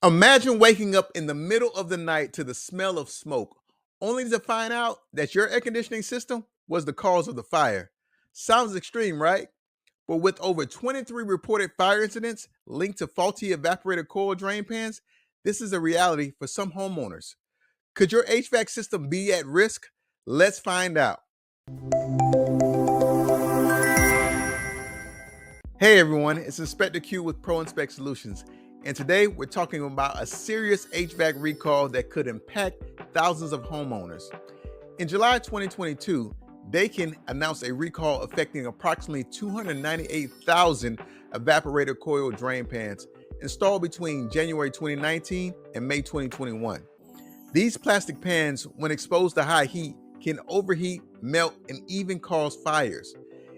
Imagine waking up in the middle of the night to the smell of smoke, only to find out that your air conditioning system was the cause of the fire. Sounds extreme, right? But with over 23 reported fire incidents linked to faulty evaporator coil drain pans, this is a reality for some homeowners. Could your HVAC system be at risk? Let's find out. Hey everyone, it's Inspector Q with Pro Inspect Solutions, and today we're talking about a serious HVAC recall that could impact thousands of homeowners. In July 2022, Daikin announced a recall affecting approximately 298,000 evaporator coil drain pans installed between January 2019 and May 2021. These plastic pans, when exposed to high heat, can overheat, melt, and even cause fires.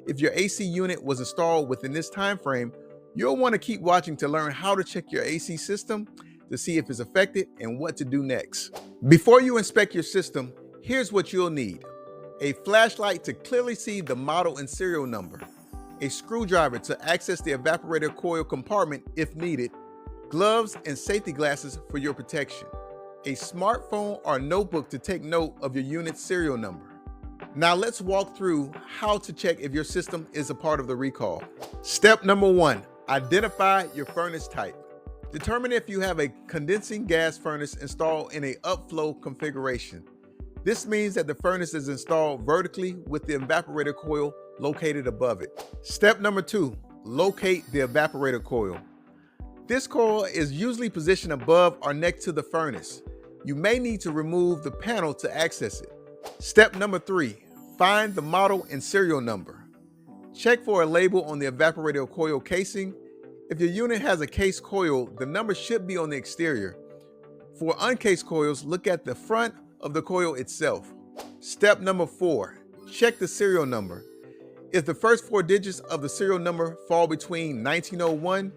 If your AC unit was installed within this time frame, you'll want to keep watching to learn how to check your AC system to see if it's affected and what to do next. Before you inspect your system, here's what you'll need: a flashlight to clearly see the model and serial number, a screwdriver to access the evaporator coil compartment if needed, gloves and safety glasses for your protection, a smartphone or notebook to take note of your unit's serial number. Now let's walk through how to check if your system is a part of the recall. Step number 1, identify your furnace type. Determine if you have a condensing gas furnace installed in an upflow configuration. This means that the furnace is installed vertically with the evaporator coil located above it. Step number 2, locate the evaporator coil. This coil is usually positioned above or next to the furnace. You may need to remove the panel to access it. Step number 3, find the model and serial number. Check for a label on the evaporator coil casing. If your unit has a case coil, the number should be on the exterior. For uncased coils, look at the front of the coil itself. Step number 4, check the serial number. If the first 4 digits of the serial number fall between 1901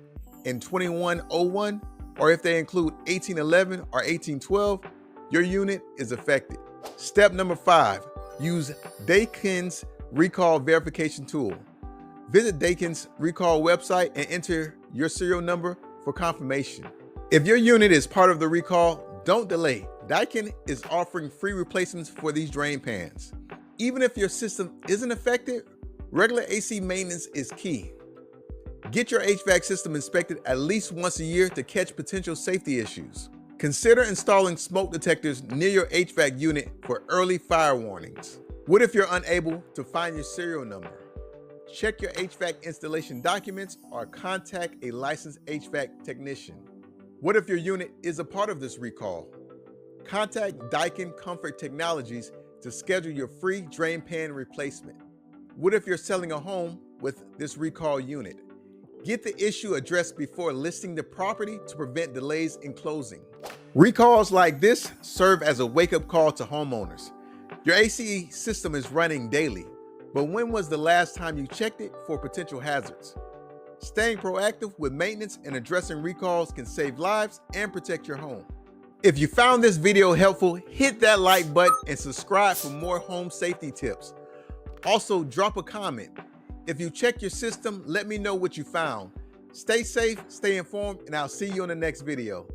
and 2101, or if they include 1811 or 1812, your unit is affected. Step number 5, use Daikin's recall verification tool. Visit Daikin's recall website and enter your serial number for confirmation. If your unit is part of the recall, don't delay. Daikin is offering free replacements for these drain pans. Even if your system isn't affected, regular AC maintenance is key. Get your HVAC system inspected at least once a year to catch potential safety issues. Consider installing smoke detectors near your HVAC unit for early fire warnings. What if you're unable to find your serial number? Check your HVAC installation documents or contact a licensed HVAC technician. What if your unit is a part of this recall? Contact Daikin Comfort Technologies to schedule your free drain pan replacement. What if you're selling a home with this recall unit? Get the issue addressed before listing the property to prevent delays in closing. Recalls like this serve as a wake-up call to homeowners. Your AC system is running daily, but when was the last time you checked it for potential hazards? Staying proactive with maintenance and addressing recalls can save lives and protect your home. If you found this video helpful, hit that like button and subscribe for more home safety tips. Also, drop a comment. If you check your system, let me know what you found. Stay safe, stay informed, and I'll see you in the next video.